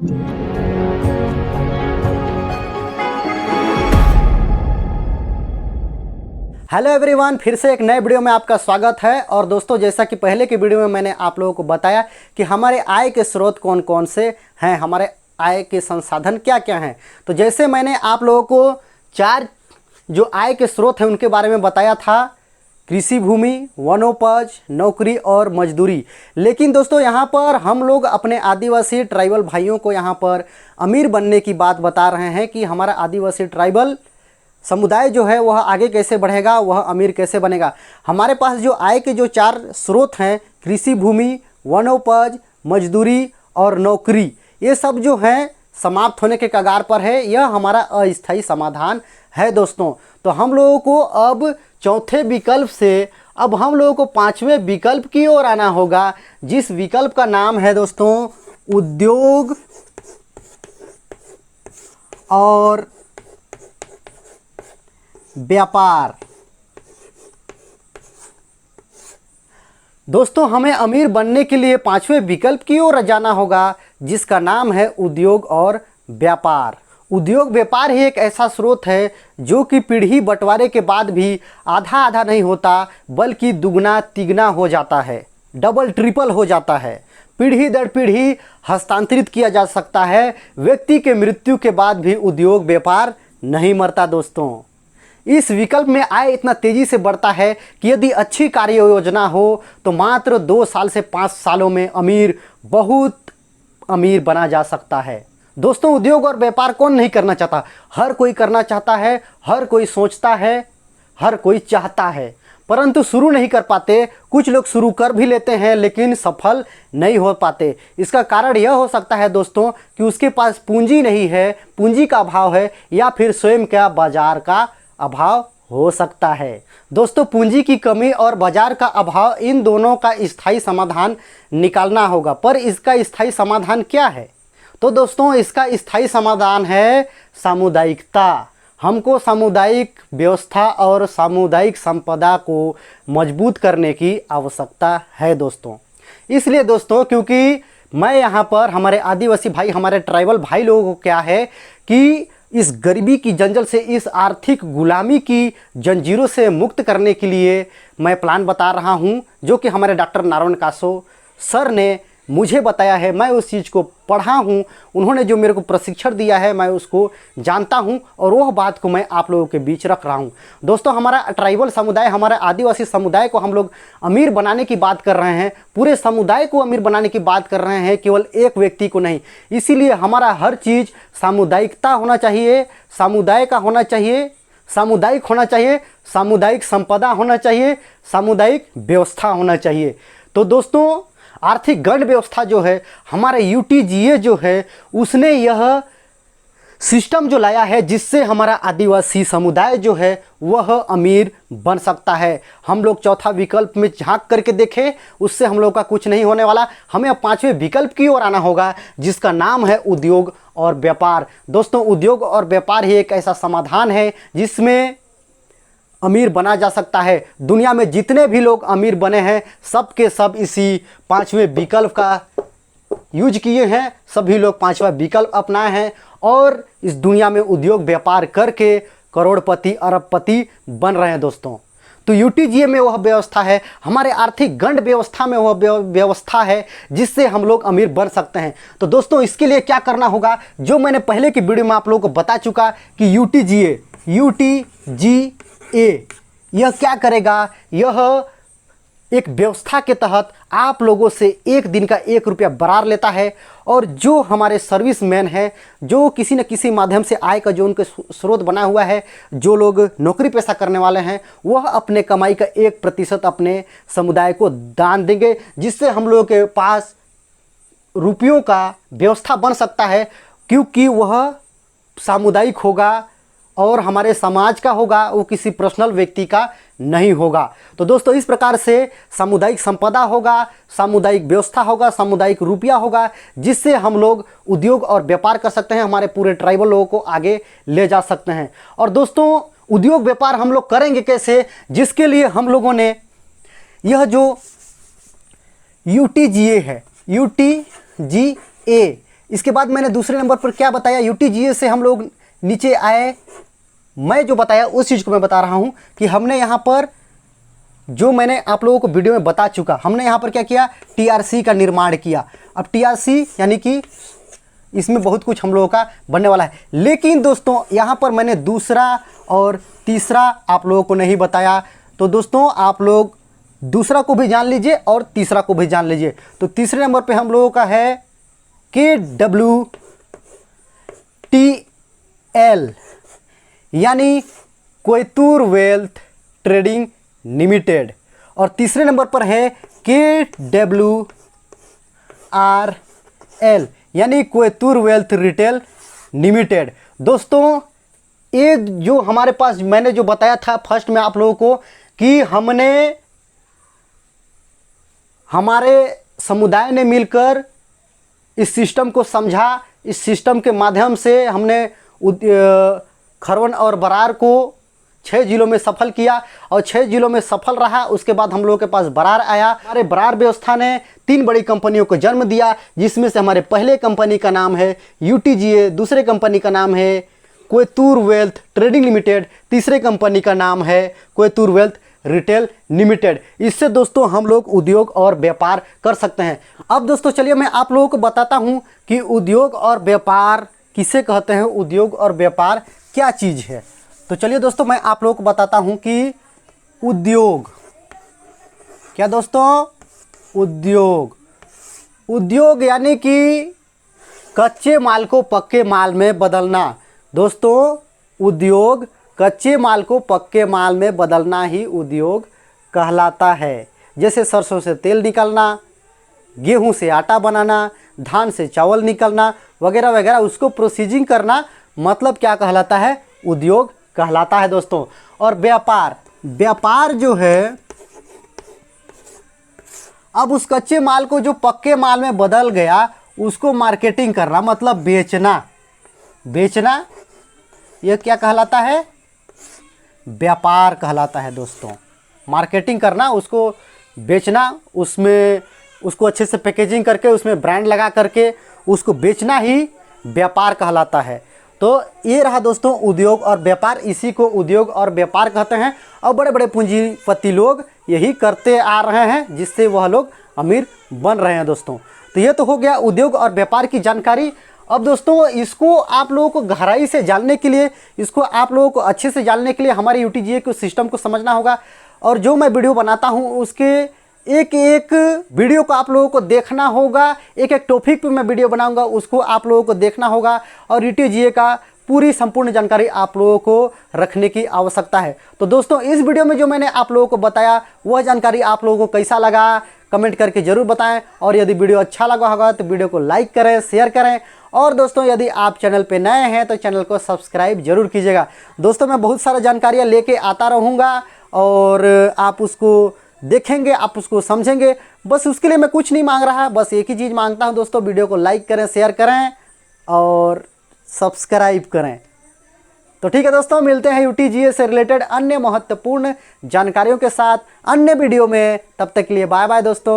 Hello everyone, फिर से एक नए वीडियो में आपका स्वागत है। और दोस्तों, जैसा कि पहले की वीडियो में मैंने आप लोगों को बताया कि हमारे आय के स्रोत कौन कौन से हैं, हमारे आय के संसाधन क्या क्या हैं। तो जैसे मैंने आप लोगों को 4 जो आय के स्रोत हैं उनके बारे में बताया था, कृषि भूमि, वनोपज, नौकरी और मजदूरी। लेकिन दोस्तों, यहाँ पर हम लोग अपने आदिवासी ट्राइबल भाइयों को यहाँ पर अमीर बनने की बात बता रहे हैं कि हमारा आदिवासी ट्राइबल समुदाय जो है वह आगे कैसे बढ़ेगा, वह अमीर कैसे बनेगा। हमारे पास जो आय के जो 4 स्रोत हैं, कृषि भूमि, वनोपज, मजदूरी और नौकरी, ये सब जो हैं समाप्त होने के कगार पर है। यह हमारा अस्थायी समाधान है दोस्तों। तो हम लोगों को अब चौथे विकल्प से अब हम लोगों को 5वें विकल्प की ओर आना होगा, जिस विकल्प का नाम है दोस्तों उद्योग और व्यापार। दोस्तों, हमें अमीर बनने के लिए 5वें विकल्प की ओर जाना होगा, जिसका नाम है उद्योग और व्यापार। उद्योग व्यापार ही एक ऐसा स्रोत है जो कि पीढ़ी बंटवारे के बाद भी आधा आधा नहीं होता, बल्कि दुगना तिगना हो जाता है, डबल ट्रिपल हो जाता है। पीढ़ी दर पीढ़ी हस्तांतरित किया जा सकता है। व्यक्ति के मृत्यु के बाद भी उद्योग व्यापार नहीं मरता दोस्तों। इस विकल्प में आय इतना तेज़ी से बढ़ता है कि यदि अच्छी कार्य योजना हो तो मात्र 2 साल से 5 सालों में बहुत अमीर बना जा सकता है। दोस्तों, उद्योग और व्यापार कौन नहीं करना चाहता? हर कोई करना चाहता है, हर कोई सोचता है, हर कोई चाहता है, परंतु शुरू नहीं कर पाते। कुछ लोग शुरू कर भी लेते हैं लेकिन सफल नहीं हो पाते। इसका कारण यह हो सकता है दोस्तों कि उसके पास पूंजी नहीं है, पूंजी का अभाव है, या फिर स्वयं का बाजार का अभाव हो सकता है। दोस्तों, पूंजी की कमी और बाजार का अभाव, इन दोनों का स्थायी समाधान निकालना होगा। पर इसका स्थायी समाधान क्या है? तो दोस्तों, इसका स्थायी समाधान है सामुदायिकता। हमको सामुदायिक व्यवस्था और सामुदायिक संपदा को मजबूत करने की आवश्यकता है दोस्तों। इसलिए दोस्तों, क्योंकि मैं यहाँ पर हमारे आदिवासी भाई, हमारे ट्राइबल भाई लोगों को क्या है कि इस गरीबी की जंजल से, इस आर्थिक गुलामी की जंजीरों से मुक्त करने के लिए मैं प्लान बता रहा हूं, जो कि हमारे डॉक्टर नारायण कासो सर ने मुझे बताया है। मैं उस चीज़ को पढ़ा हूं, उन्होंने जो मेरे को प्रशिक्षण दिया है मैं उसको जानता हूं, और वह बात को मैं आप लोगों के बीच रख रहा हूं। दोस्तों, हमारा ट्राइबल समुदाय, हमारा आदिवासी समुदाय को हम लोग अमीर बनाने की बात कर रहे हैं, पूरे समुदाय को अमीर बनाने की बात कर रहे हैं, केवल एक व्यक्ति को नहीं। इसीलिए हमारा हर चीज़ सामुदायिकता होना चाहिए, समुदाय का होना चाहिए, सामुदायिक होना चाहिए, सामुदायिक संपदा होना चाहिए, सामुदायिक व्यवस्था होना चाहिए। तो दोस्तों, आर्थिक गण व्यवस्था जो है, हमारे UTGA जो है, उसने यह सिस्टम जो लाया है, जिससे हमारा आदिवासी समुदाय जो है वह अमीर बन सकता है। हम लोग चौथा विकल्प में झांक करके देखें, उससे हम लोग का कुछ नहीं होने वाला। हमें अब 5वें विकल्प की ओर आना होगा, जिसका नाम है उद्योग और व्यापार। दोस्तों, उद्योग और व्यापार ही एक ऐसा समाधान है जिसमें अमीर बना जा सकता है। दुनिया में जितने भी लोग अमीर बने हैं, सब के सब इसी 5वें विकल्प का यूज किए हैं। सभी लोग 5वां विकल्प अपनाए हैं और इस दुनिया में उद्योग व्यापार करके करोड़पति, अरबपति बन रहे हैं दोस्तों। तो UTGA में वह व्यवस्था है, हमारे आर्थिक गण व्यवस्था में वह व्यवस्था है जिससे हम लोग अमीर बन सकते हैं। तो दोस्तों, इसके लिए क्या करना होगा, जो मैंने पहले की वीडियो में आप लोगों को बता चुका कि UTGA यह क्या करेगा, यह एक व्यवस्था के तहत आप लोगों से एक दिन का 1 रुपया बरार लेता है, और जो हमारे सर्विसमैन हैं, जो किसी न किसी माध्यम से आय का जो उनके स्रोत बना हुआ है, जो लोग नौकरी पेशा करने वाले हैं, वह अपने कमाई का 1% अपने समुदाय को दान देंगे, जिससे हम लोगों के पास रुपयों का व्यवस्था बन सकता है, क्योंकि वह सामुदायिक होगा और हमारे समाज का होगा, वो किसी पर्सनल व्यक्ति का नहीं होगा। तो दोस्तों, इस प्रकार से सामुदायिक संपदा होगा, सामुदायिक व्यवस्था होगा, सामुदायिक रुपया होगा, जिससे हम लोग उद्योग और व्यापार कर सकते हैं, हमारे पूरे ट्राइबल लोगों को आगे ले जा सकते हैं। और दोस्तों, उद्योग व्यापार हम लोग करेंगे कैसे, जिसके लिए हम लोगों ने यह जो UTGA है, UTGA इसके बाद मैंने दूसरे नंबर पर क्या बताया, UTGA से हम लोग नीचे आए। मैं जो बताया उस चीज़ को मैं बता रहा हूँ कि हमने यहाँ पर जो मैंने आप लोगों को वीडियो में बता चुका, हमने यहाँ पर क्या किया, TRC का निर्माण किया। अब TRC यानी कि इसमें बहुत कुछ हम लोगों का बनने वाला है। लेकिन दोस्तों यहाँ पर मैंने दूसरा और तीसरा आप लोगों को नहीं बताया। तो दोस्तों आप लोग दूसरा को भी जान लीजिए और तीसरा को भी जान लीजिए। तो तीसरे नंबर पे हम लोगों का है KWTL यानी कोयतूर वेल्थ ट्रेडिंग लिमिटेड, और तीसरे नंबर पर है KWRL यानी कोयतूर वेल्थ रिटेल लिमिटेड। दोस्तों ये जो हमारे पास मैंने जो बताया था फर्स्ट में आप लोगों को कि हमने हमारे समुदाय ने मिलकर इस सिस्टम को समझा, इस सिस्टम के माध्यम से हमने खरवन और बरार को 6 जिलों में सफल किया और 6 जिलों में सफल रहा। उसके बाद हम लोगों के पास बरार आया। हमारे बरार व्यवस्था ने 3 बड़ी कंपनियों को जन्म दिया, जिसमें से हमारे पहले कंपनी का नाम है UTGA, दूसरे कंपनी का नाम है कोयतूर वेल्थ ट्रेडिंग लिमिटेड, तीसरे कंपनी का नाम है कोयतूर वेल्थ रिटेल लिमिटेड। इससे दोस्तों हम लोग उद्योग और व्यापार कर सकते हैं। अब दोस्तों चलिए मैं आप लोगों को बताता हूं कि उद्योग और व्यापार किसे कहते हैं, उद्योग और व्यापार क्या चीज़ है। तो चलिए दोस्तों मैं आप लोगों को बताता हूं कि उद्योग क्या दोस्तों, उद्योग यानी कि कच्चे माल को पक्के माल में बदलना। दोस्तों उद्योग कच्चे माल को पक्के माल में बदलना ही उद्योग कहलाता है। जैसे सरसों से तेल निकालना, गेहूं से आटा बनाना, धान से चावल निकलना वगैरह वगैरह, उसको प्रोसीजिंग करना मतलब क्या कहलाता है, उद्योग कहलाता है दोस्तों। और व्यापार जो है, अब उस कच्चे माल को जो पक्के माल में बदल गया उसको मार्केटिंग करना मतलब बेचना यह क्या कहलाता है, व्यापार कहलाता है दोस्तों। मार्केटिंग करना, उसको बेचना, उसमें उसको अच्छे से पैकेजिंग करके उसमें ब्रांड लगा करके उसको बेचना ही व्यापार कहलाता है। तो ये रहा दोस्तों उद्योग और व्यापार, इसी को उद्योग और व्यापार कहते हैं। और बड़े बड़े पूंजीपति लोग यही करते आ रहे हैं, जिससे वह लोग अमीर बन रहे हैं दोस्तों। तो ये तो हो गया उद्योग और व्यापार की जानकारी। अब दोस्तों इसको आप लोगों को गहराई से जानने के लिए, इसको आप लोगों को अच्छे से जानने के लिए हमारे UTGA के सिस्टम को समझना होगा। और जो मैं वीडियो बनाता हूँ उसके एक एक वीडियो को आप लोगों को देखना होगा, एक एक टॉपिक पे मैं वीडियो बनाऊंगा, उसको आप लोगों को देखना होगा। और UTGA का पूरी संपूर्ण जानकारी आप लोगों को रखने की आवश्यकता है। तो दोस्तों इस वीडियो में जो मैंने आप लोगों को बताया वह जानकारी आप लोगों को कैसा लगा कमेंट करके ज़रूर बताएं। और यदि वीडियो अच्छा लगा होगा तो वीडियो को लाइक करें, शेयर करें। और दोस्तों यदि आप चैनल पे नए हैं तो चैनल को सब्सक्राइब जरूर कीजिएगा। दोस्तों मैं बहुत सारा जानकारियाँ लेके आता रहूँगा और आप उसको देखेंगे, आप उसको समझेंगे। बस उसके लिए मैं कुछ नहीं मांग रहा, बस एक ही चीज़ मांगता हूँ दोस्तों, वीडियो को लाइक करें, शेयर करें और सब्सक्राइब करें। तो ठीक है दोस्तों, मिलते हैं UTGA से रिलेटेड अन्य महत्वपूर्ण जानकारियों के साथ अन्य वीडियो में। तब तक के लिए बाय बाय दोस्तों।